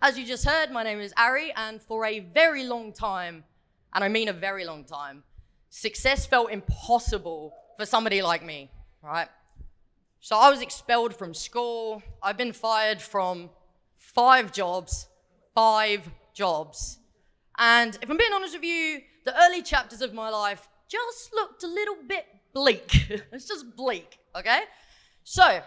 As you just heard, my name is Ari, and for a very long time, and I mean a very long time, success felt impossible for somebody like me, right? So I was expelled from school. I've been fired from 5 jobs. And if I'm being honest with you, the early chapters of my life just looked a little bit bleak. It's just bleak, okay? So,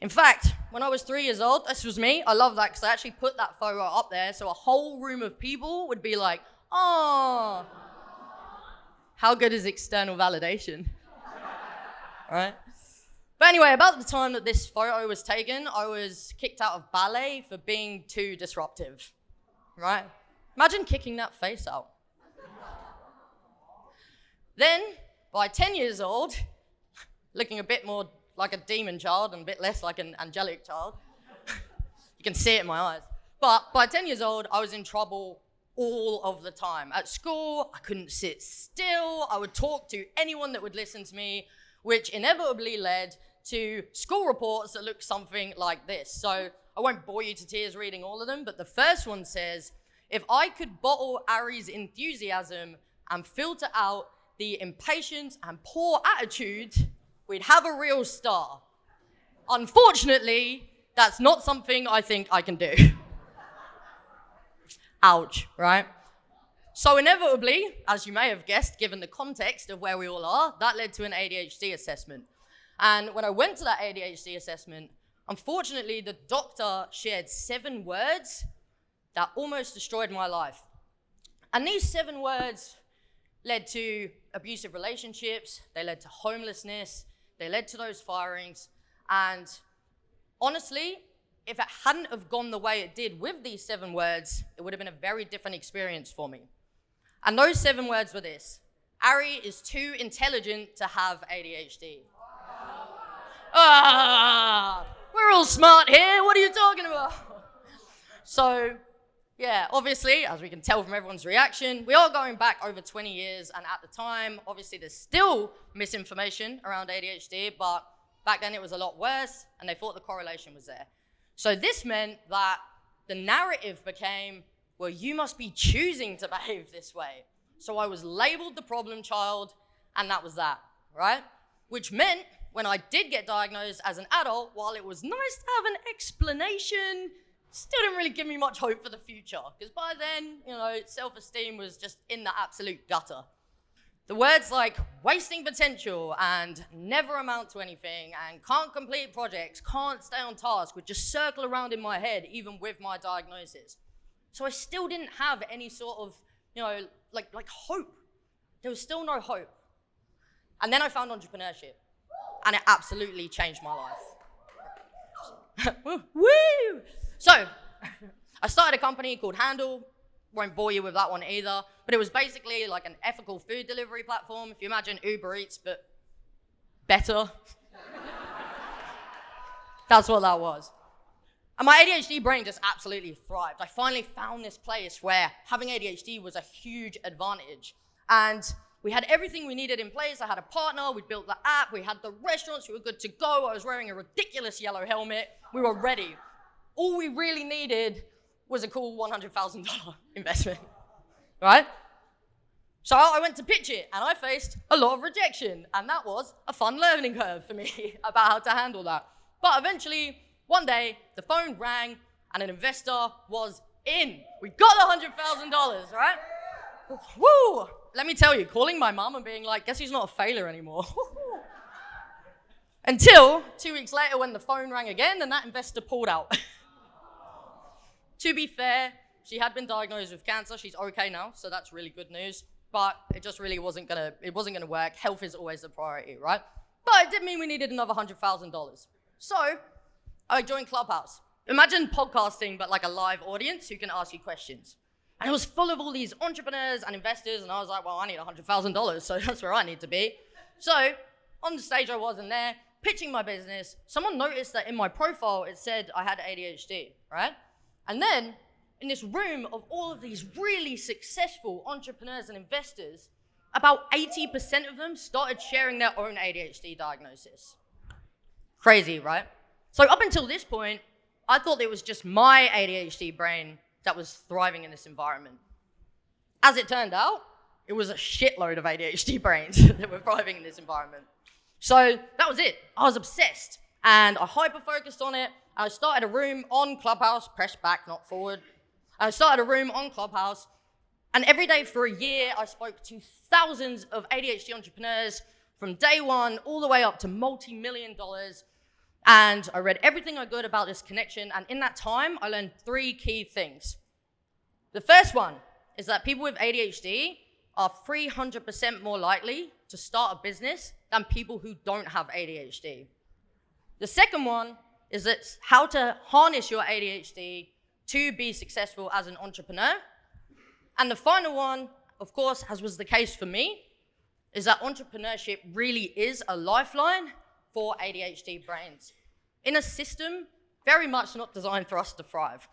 in fact, when I was 3 years old, this was me. I love that because I actually put that photo up there so a whole room of people would be like, oh, how good is external validation? Right? But anyway, about the time that this photo was taken, I was kicked out of ballet for being too disruptive, right? Imagine kicking that face out. Then, by 10 years old, looking a bit more like a demon child and a bit less like an angelic child, you can see it in my eyes. But by 10 years old, I was in trouble all of the time. At school, I couldn't sit still. I would talk to anyone that would listen to me, which inevitably led to school reports that look something like this. So I won't bore you to tears reading all of them, but the first one says, if I could bottle Ari's enthusiasm and filter out the impatience and poor attitude, we'd have a real star. Unfortunately, that's not something I think I can do. Ouch, right? So inevitably, as you may have guessed, given the context of where we all are, that led to an ADHD assessment. And when I went to that ADHD assessment, unfortunately, the doctor shared 7 words that almost destroyed my life. And these 7 words led to abusive relationships, they led to homelessness, they led to those firings. And honestly, if it hadn't have gone the way it did with these 7 words, it would have been a very different experience for me. And those 7 words were this: Ari is too intelligent to have ADHD. We're all smart here, what are you talking about? So, yeah, obviously, as we can tell from everyone's reaction, we are going back over 20 years, and at the time, obviously there's still misinformation around ADHD, but back then it was a lot worse, and they thought the correlation was there. So this meant that the narrative became, well, you must be choosing to behave this way. So I was labeled the problem child, and that was that, right? Which meant, when I did get diagnosed as an adult, while it was nice to have an explanation, still didn't really give me much hope for the future. Because by then, self-esteem was just in the absolute gutter. The words like wasting potential and never amount to anything and can't complete projects, can't stay on task would just circle around in my head even with my diagnosis. So I still didn't have any sort of, like hope. There was still no hope. And then I found entrepreneurship. And it absolutely changed my life. Woo! So, I started a company called Handle. Won't bore you with that one either. But it was basically like an ethical food delivery platform. If you imagine Uber Eats, but better. That's what that was. And my ADHD brain just absolutely thrived. I finally found this place where having ADHD was a huge advantage. And we had everything we needed in place. I had a partner, we built the app, we had the restaurants, we were good to go. I was wearing a ridiculous yellow helmet. We were ready. All we really needed was a cool $100,000 investment, right? So I went to pitch it, and I faced a lot of rejection, and that was a fun learning curve for me about how to handle that. But eventually, one day, the phone rang, and an investor was in. We got the $100,000, right? Woo! Let me tell you, calling my mum and being like, guess he's not a failure anymore. Until 2 weeks later when the phone rang again and that investor pulled out. To be fair, she had been diagnosed with cancer. She's okay now, so that's really good news. But it just really wasn't gonna work. Health is always the priority, right? But it did mean we needed another $100,000. So I joined Clubhouse. Imagine podcasting, but like a live audience who can ask you questions. And it was full of all these entrepreneurs and investors, and I was like, well, I need $100,000, so that's where I need to be. So on the stage I was in there, pitching my business. Someone noticed that in my profile, it said I had ADHD, right? And then in this room of all of these really successful entrepreneurs and investors, about 80% of them started sharing their own ADHD diagnosis. Crazy, right? So up until this point, I thought it was just my ADHD brain that was thriving in this environment. As it turned out, it was a shitload of ADHD brains that were thriving in this environment. So that was it. I was obsessed, and I hyper-focused on it. I started a room on Clubhouse, press back, not forward. I started a room on Clubhouse, and every day for a year, I spoke to thousands of ADHD entrepreneurs from day one all the way up to multi-million dollars. And I read everything I could about this connection. And in that time, I learned 3 key things. The first one is that people with ADHD are 300% more likely to start a business than people who don't have ADHD. The second one is that how to harness your ADHD to be successful as an entrepreneur. And the final one, of course, as was the case for me, is that entrepreneurship really is a lifeline for ADHD brains in a system very much not designed for us to thrive.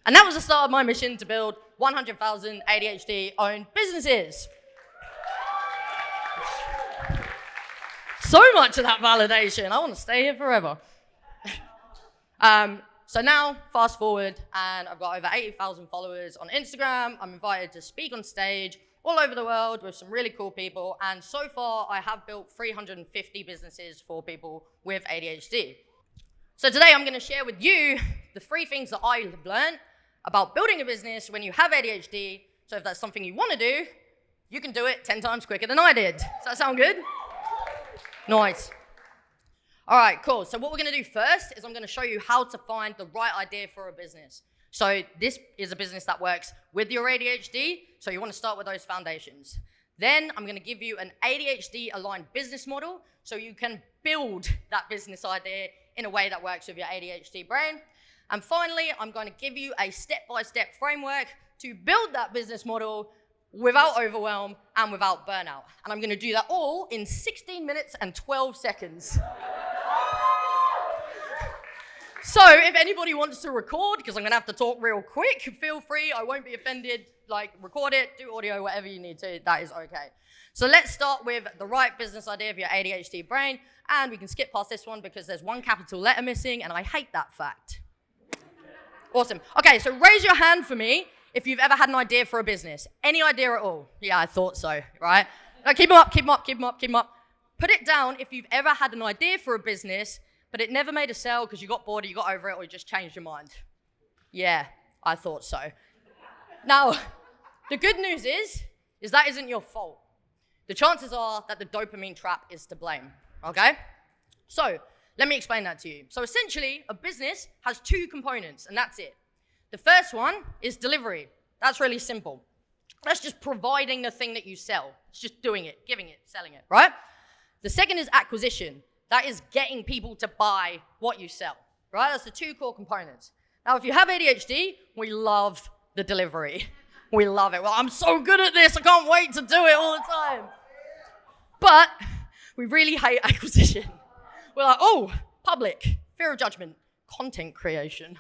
And that was the start of my mission to build 100,000 ADHD-owned businesses. So much of that validation. I want to stay here forever. So now, fast forward, and I've got over 80,000 followers on Instagram. I'm invited to speak on stage all over the world with some really cool people, and so far I have built 350 businesses for people with ADHD. So today I'm going to share with you the 3 things that I have learned about building a business when you have ADHD, so if that's something you want to do, you can do it 10 times quicker than I did. Does that sound good? Nice. All right, cool. So what we're going to do first is I'm going to show you how to find the right idea for a business. So this is a business that works with your ADHD, so you want to start with those foundations. Then I'm going to give you an ADHD-aligned business model so you can build that business idea in a way that works with your ADHD brain. And finally, I'm going to give you a step-by-step framework to build that business model without overwhelm and without burnout. And I'm going to do that all in 16 minutes and 12 seconds. So if anybody wants to record, because I'm going to have to talk real quick, feel free. I won't be offended. Like, record it, do audio, whatever you need to. That is okay. So let's start with the right business idea of your ADHD brain. And we can skip past this one because there's one capital letter missing, and I hate that fact. Awesome. Okay, so raise your hand for me if you've ever had an idea for a business. Any idea at all? Yeah, I thought so, right? Now keep them up, keep them up, keep them up, keep them up. Put it down if you've ever had an idea for a business, but it never made a sale because you got bored or you got over it or you just changed your mind. Yeah, I thought so. Now, the good news is that isn't your fault. The chances are that the dopamine trap is to blame, okay? So, let me explain that to you. So essentially, a business has 2 components, and that's it. The first one is delivery. That's really simple. That's just providing the thing that you sell. It's just doing it, giving it, selling it, right? The second is acquisition. That is getting people to buy what you sell, right? That's the 2 core components. Now, if you have ADHD, we love the delivery. We love it. Well, I'm so good at this, I can't wait to do it all the time. But we really hate acquisition. We're like, oh, public, fear of judgment, content creation.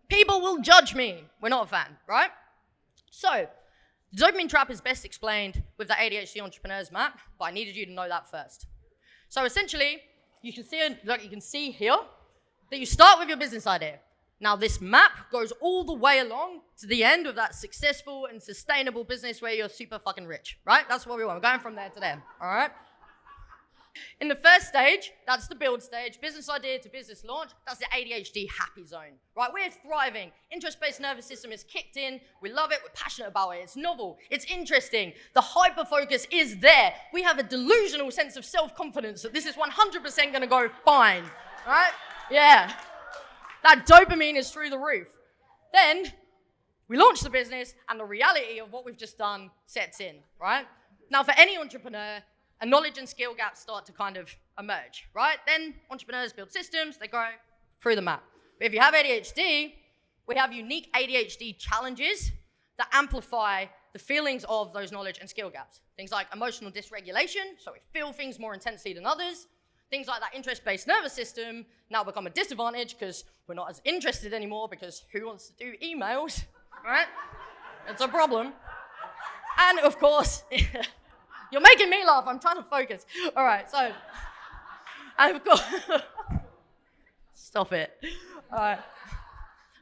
People will judge me. We're not a fan, right? So, the dopamine trap is best explained with the ADHD entrepreneurs map, but I needed you to know that first. So essentially, you can see here that you start with your business idea. Now this map goes all the way along to the end of that successful and sustainable business where you're super fucking rich, right? That's what we want. We're going from there to there, all right? In the first stage, that's the build stage, business idea to business launch, that's the ADHD happy zone, right? We're thriving. Interest-based nervous system is kicked in. We love it. We're passionate about it. It's novel. It's interesting. The hyper-focus is there. We have a delusional sense of self-confidence that this is 100% going to go fine, right? Yeah. That dopamine is through the roof. Then we launch the business and the reality of what we've just done sets in, right? Now, for any entrepreneur, a knowledge and skill gaps start to kind of emerge, right? Then entrepreneurs build systems, they go through the map. But if you have ADHD, we have unique ADHD challenges that amplify the feelings of those knowledge and skill gaps. Things like emotional dysregulation, so we feel things more intensely than others. Things like that interest-based nervous system now become a disadvantage because we're not as interested anymore because who wants to do emails, right? It's a problem. And of course, you're making me laugh. I'm trying to focus. All right, so, and of course, stop it. All right.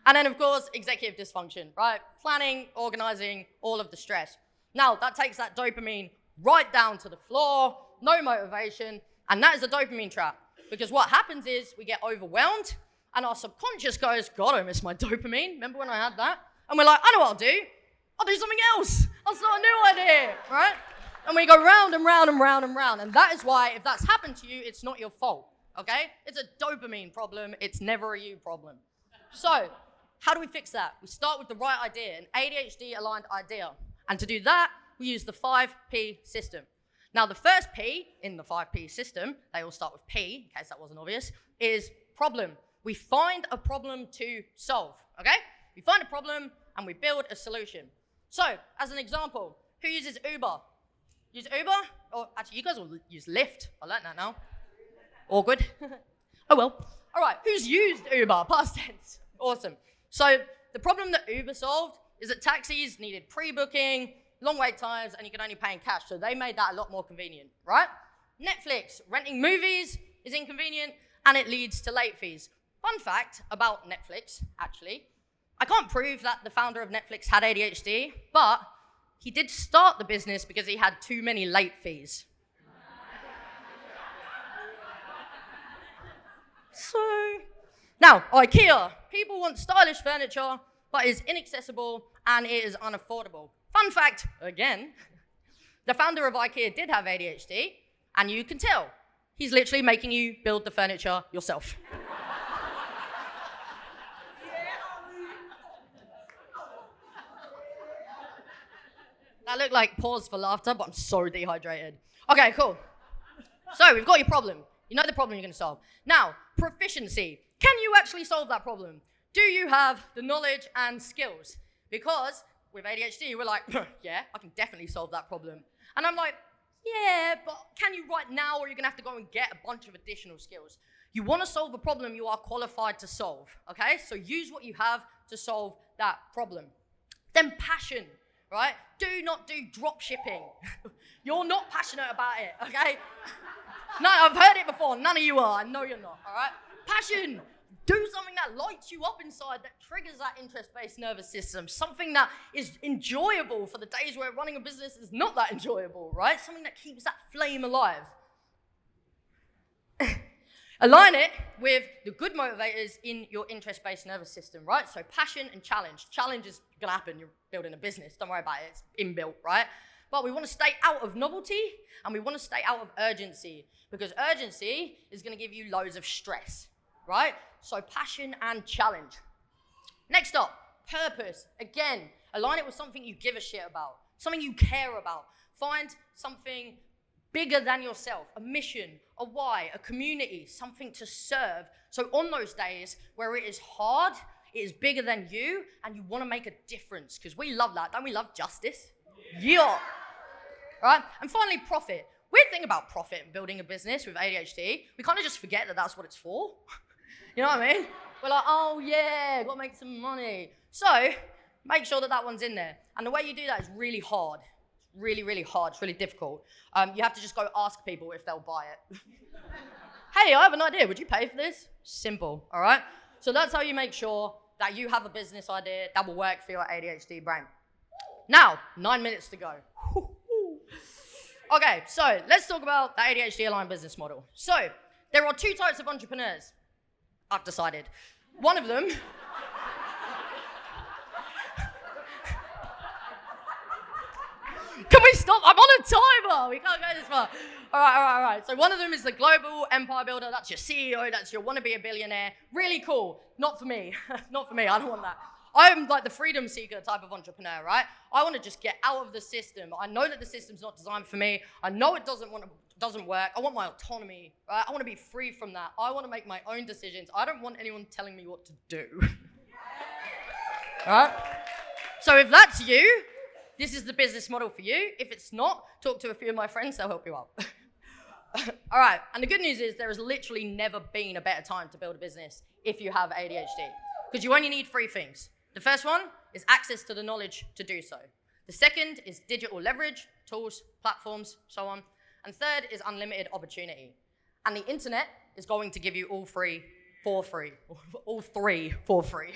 And then, of course, executive dysfunction, right? Planning, organizing, all of the stress. Now, that takes that dopamine right down to the floor, no motivation, and that is a dopamine trap. Because what happens is we get overwhelmed, and our subconscious goes, God, I miss my dopamine. Remember when I had that? And we're like, I know what I'll do. I'll do something else. I'll start a new idea, right? And we go round and round and round and round. And that is why, if that's happened to you, it's not your fault, okay? It's a dopamine problem. It's never a you problem. So, how do we fix that? We start with the right idea, an ADHD-aligned idea. And to do that, we use the 5P system. Now, the first P in the 5P system, they all start with P, in case that wasn't obvious, is problem. We find a problem to solve, okay? We find a problem and we build a solution. So, as an example, who uses Uber? Use Uber? Or actually, you guys will use Lyft. I learned that now. Awkward. Oh well. All right, who's used Uber? Past tense. Awesome. So, the problem that Uber solved is that taxis needed pre-booking, long wait times, and you could only pay in cash. So they made that a lot more convenient, right? Netflix, renting movies is inconvenient, and it leads to late fees. Fun fact about Netflix, actually, I can't prove that the founder of Netflix had ADHD, but he did start the business because he had too many late fees. So, now, IKEA. People want stylish furniture, but it's inaccessible and it is unaffordable. Fun fact, again, the founder of IKEA did have ADHD, and you can tell. He's literally making you build the furniture yourself. That looked like pause for laughter, but I'm so dehydrated. Okay, cool. So we've got your problem. You know the problem you're going to solve. Now, proficiency. Can you actually solve that problem? Do you have the knowledge and skills? Because with ADHD, we're like, yeah, I can definitely solve that problem. And I'm like, yeah, but can you right now, or you're going to have to go and get a bunch of additional skills? You want to solve a problem you are qualified to solve, okay? So use what you have to solve that problem. Then passion, right? Do not do drop shipping. You're not passionate about it, okay? No, I've heard it before. None of you are. I know you're not, all right? Passion. Do something that lights you up inside, that triggers that interest-based nervous system, something that is enjoyable for the days where running a business is not that enjoyable, right? Something that keeps that flame alive. Align it with the good motivators in your interest-based nervous system, right? So passion and challenge. Challenge is gonna happen, you're building a business, don't worry about it, it's inbuilt, right? But we wanna stay out of novelty and we wanna stay out of urgency, because urgency is gonna give you loads of stress, right? So passion and challenge. Next up, purpose. Again, align it with something you give a shit about, something you care about. Find something bigger than yourself, a mission, a why, a community, something to serve. So on those days where it is hard, it is bigger than you, and you want to make a difference, because we love that. Don't we love justice? Yeah. Right? And finally, profit. Weird thing about profit and building a business with ADHD, we kind of just forget that that's what it's for. You know what I mean? We're like, oh yeah, got to make some money. So make sure that that one's in there. And the way you do that is really hard. Really, really hard. It's really difficult. You have to just go ask people if they'll buy it. Hey, I have an idea. Would you pay for this? Simple, all right? So that's how you make sure that you have a business idea that will work for your ADHD brain. Now, 9 minutes to go. Okay, so let's talk about the ADHD-aligned business model. So there are two types of entrepreneurs, I've decided. One of them... Can we stop? I'm on a timer. We can't go this far. All right. So one of them is the global empire builder. That's your CEO. That's your wanna be a billionaire. Really cool. Not for me. Not for me. I don't want that. I'm like the freedom seeker type of entrepreneur, right? I want to just get out of the system. I know that the system's not designed for me. I know it doesn't work. I want my autonomy, right? I want to be free from that. I want to make my own decisions. I don't want anyone telling me what to do. All right? So if that's you, this is the business model for you. If it's not, talk to a few of my friends, they'll help you out. All right, and the good news is there has literally never been a better time to build a business if you have ADHD, because you only need 3 things. The first one is access to the knowledge to do so. The second is digital leverage, tools, platforms, so on. And third is unlimited opportunity. And the internet is going to give you all 3 for free. All three for free.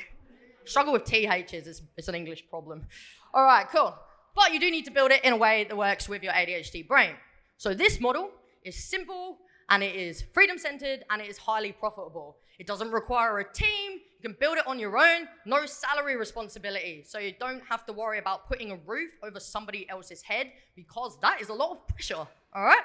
Struggle with THs, it's an English problem. All right, cool. But you do need to build it in a way that works with your ADHD brain. So this model is simple, and it is freedom-centered, and it is highly profitable. It doesn't require a team. You can build it on your own, no salary responsibility. So you don't have to worry about putting a roof over somebody else's head, because that is a lot of pressure, all right?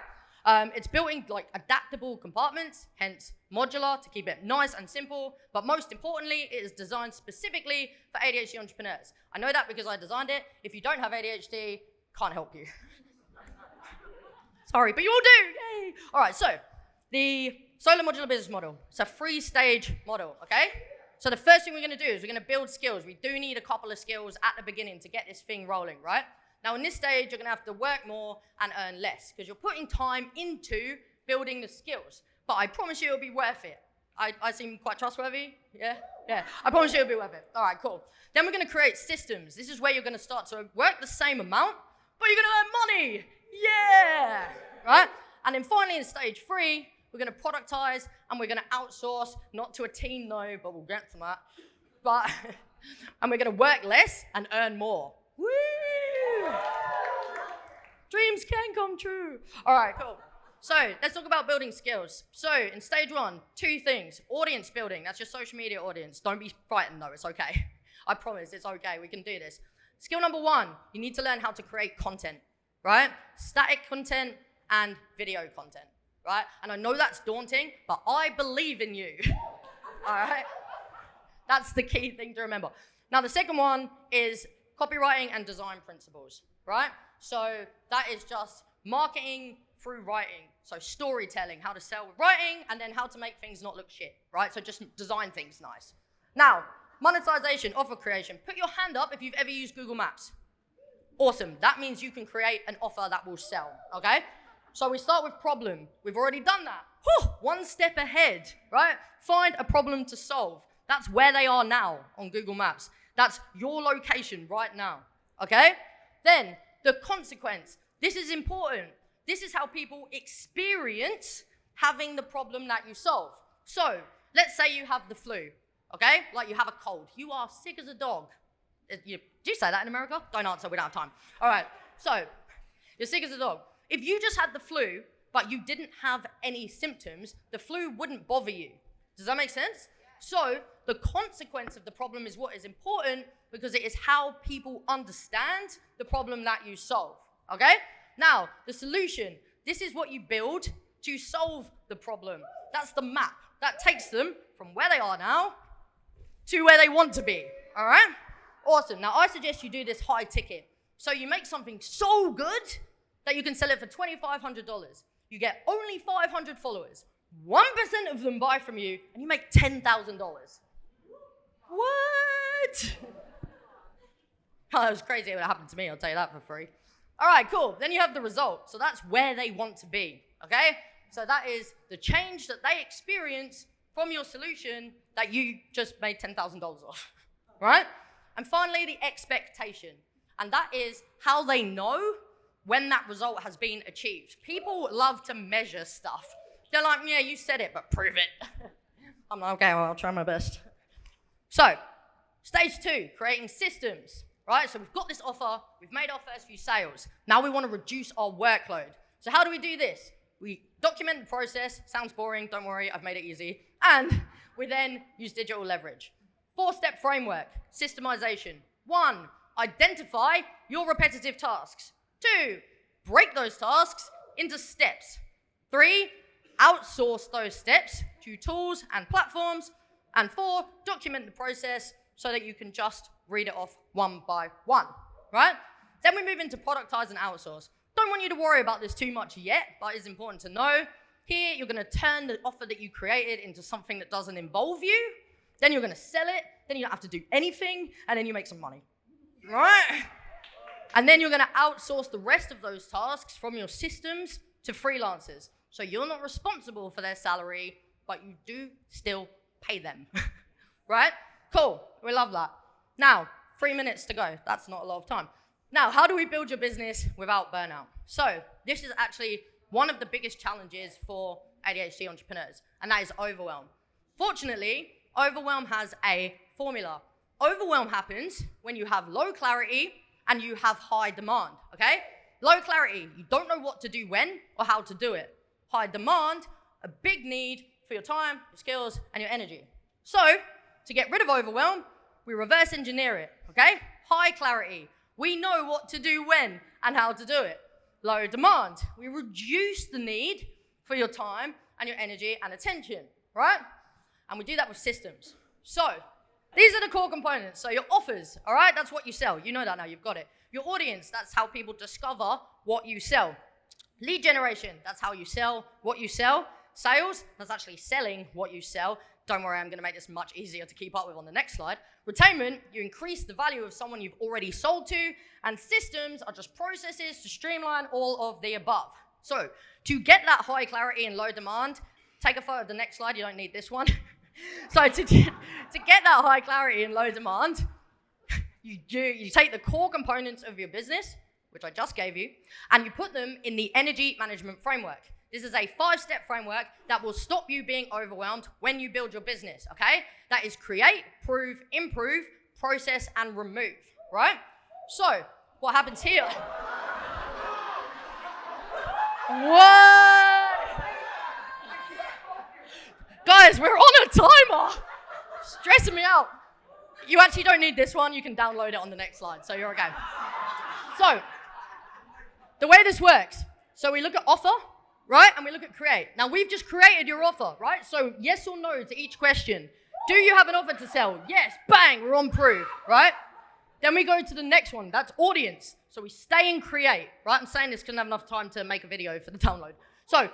It's built in like adaptable compartments, hence modular, to keep it nice and simple. But most importantly, it is designed specifically for ADHD entrepreneurs. I know that because I designed it. If you don't have ADHD, can't help you. Sorry, but you all do, yay! All right, so the Solo-modular business model. It's a 3-stage model, okay? So the first thing we're gonna do is we're gonna build skills. We do need a couple of skills at the beginning to get this thing rolling, right? Now in this stage, you're gonna have to work more and earn less because you're putting time into building the skills. But I promise you it'll be worth it. I seem quite trustworthy, yeah? Yeah, I promise you it'll be worth it. All right, cool. Then we're gonna create systems. This is where you're gonna start to work the same amount, but you're gonna earn money, yeah! Right? And then finally in stage 3, we're gonna productize and we're gonna outsource, not to a team though, but we'll get to that. But, and we're gonna work less and earn more. Woo! Dreams can come true. All right, cool. So let's talk about building skills. So in stage 1, 2 things. Audience building, that's your social media audience. Don't be frightened though, it's okay. I promise, it's okay, we can do this. Skill number 1, you need to learn how to create content, right? Static content and video content, right? And I know that's daunting, but I believe in you, all right? That's the key thing to remember. Now the second one is copywriting and design principles, right? So that is just marketing through writing. So storytelling, how to sell with writing, and then how to make things not look shit, right? So just design things nice. Now, monetization, offer creation. Put your hand up if you've ever used Google Maps. Awesome, that means you can create an offer that will sell, okay? So we start with problem. We've already done that. Whew, 1 step ahead, right? Find a problem to solve. That's where they are now on Google Maps. That's your location right now, okay? Then the consequence. This is important. This is how people experience having the problem that you solve. So let's say you have the flu, okay? Like you have a cold. You are sick as a dog. Do you say that in America? Don't answer, we don't have time. All right, so you're sick as a dog. If you just had the flu, but you didn't have any symptoms, the flu wouldn't bother you. Does that make sense? So the consequence of the problem is what is important because it is how people understand the problem that you solve, okay? Now, the solution, this is what you build to solve the problem. That's the map. That takes them from where they are now to where they want to be, all right? Awesome. Now, I suggest you do this high ticket. So you make something so good that you can sell it for $2,500. You get only 500 followers. 1% of them buy from you, and you make $10,000. What? Oh, that was crazy when it happened to me, I'll tell you that for free. All right, cool. Then you have the result. So that's where they want to be, okay? So that is the change that they experience from your solution that you just made $10,000 off, right? And finally, the expectation. And that is how they know when that result has been achieved. People love to measure stuff. They're like, yeah, you said it, but prove it. I'm like, okay, well, I'll try my best. So, stage 2, creating systems, right? So we've got this offer, we've made our first few sales. Now we want to reduce our workload. So how do we do this? We document the process, sounds boring, don't worry, I've made it easy. And we then use digital leverage. 4-step framework, systemization. 1, identify your repetitive tasks. 2, break those tasks into steps. 3, outsource those steps to tools and platforms. And 4, document the process so that you can just read it off one by one, right? Then we move into productize and outsource. Don't want you to worry about this too much yet, but it's important to know. Here, you're gonna turn the offer that you created into something that doesn't involve you. Then you're gonna sell it, then you don't have to do anything, and then you make some money, right? And then you're gonna outsource the rest of those tasks from your systems to freelancers. So you're not responsible for their salary, but you do still pay them, right? Cool, we love that. Now, 3 minutes to go. That's not a lot of time. Now, how do we build your business without burnout? So this is actually one of the biggest challenges for ADHD entrepreneurs, and that is overwhelm. Fortunately, overwhelm has a formula. Overwhelm happens when you have low clarity and you have high demand, okay? Low clarity, you don't know what to do when or how to do it. High demand, a big need for your time, your skills, and your energy. So, to get rid of overwhelm, we reverse engineer it, okay? High clarity, we know what to do when and how to do it. Low demand, we reduce the need for your time and your energy and attention, right? And we do that with systems. So, these are the core components. So your offers, all right, that's what you sell. You know that now, you've got it. Your audience, that's how people discover what you sell. Lead generation, that's how you sell what you sell. Sales, that's actually selling what you sell. Don't worry, I'm going to make this much easier to keep up with on the next slide. Retainment, you increase the value of someone you've already sold to. And systems are just processes to streamline all of the above. So to get that high clarity and low demand, take a photo of the next slide. You don't need this one. So to get that high clarity and low demand, you take the core components of your business, which I just gave you, and you put them in the energy management framework. This is a 5-step framework that will stop you being overwhelmed when you build your business, okay? That is create, prove, improve, process, and remove, right? So what happens here? What? Guys, we're on a timer. Stressing me out. You actually don't need this one. You can download it on the next slide, so you're okay. So, the way this works, so we look at offer, right? And we look at create. Now, we've just created your offer, right? So, yes or no to each question. Do you have an offer to sell? Yes. Bang, we're on prove, right? Then we go to the next one. That's audience. So, we stay in create, right? I'm saying this because I don't have enough time to make a video for the download. So,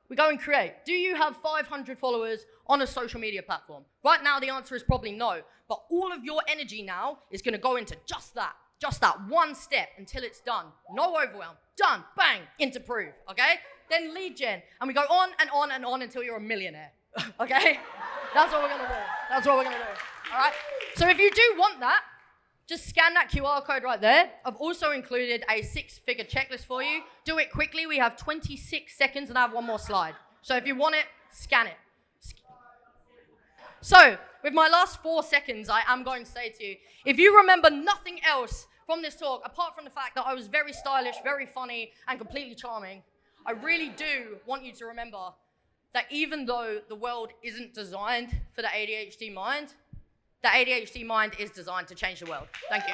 we go and create. Do you have 500 followers on a social media platform? Right now, the answer is probably no. But all of your energy now is going to go into just that one step until it's done. No overwhelm. Done. Bang. Into prove. Okay? Then lead gen. And we go on and on and on until you're a millionaire. Okay? That's what we're going to do. That's what we're going to do. All right? So if you do want that, just scan that QR code right there. I've also included a 6-figure checklist for you. Do it quickly. We have 26 seconds and I have one more slide. So if you want it, scan it. So with my last 4 seconds, I am going to say to you, if you remember nothing else from this talk, apart from the fact that I was very stylish, very funny, and completely charming, I really do want you to remember that even though the world isn't designed for the ADHD mind is designed to change the world. Thank you.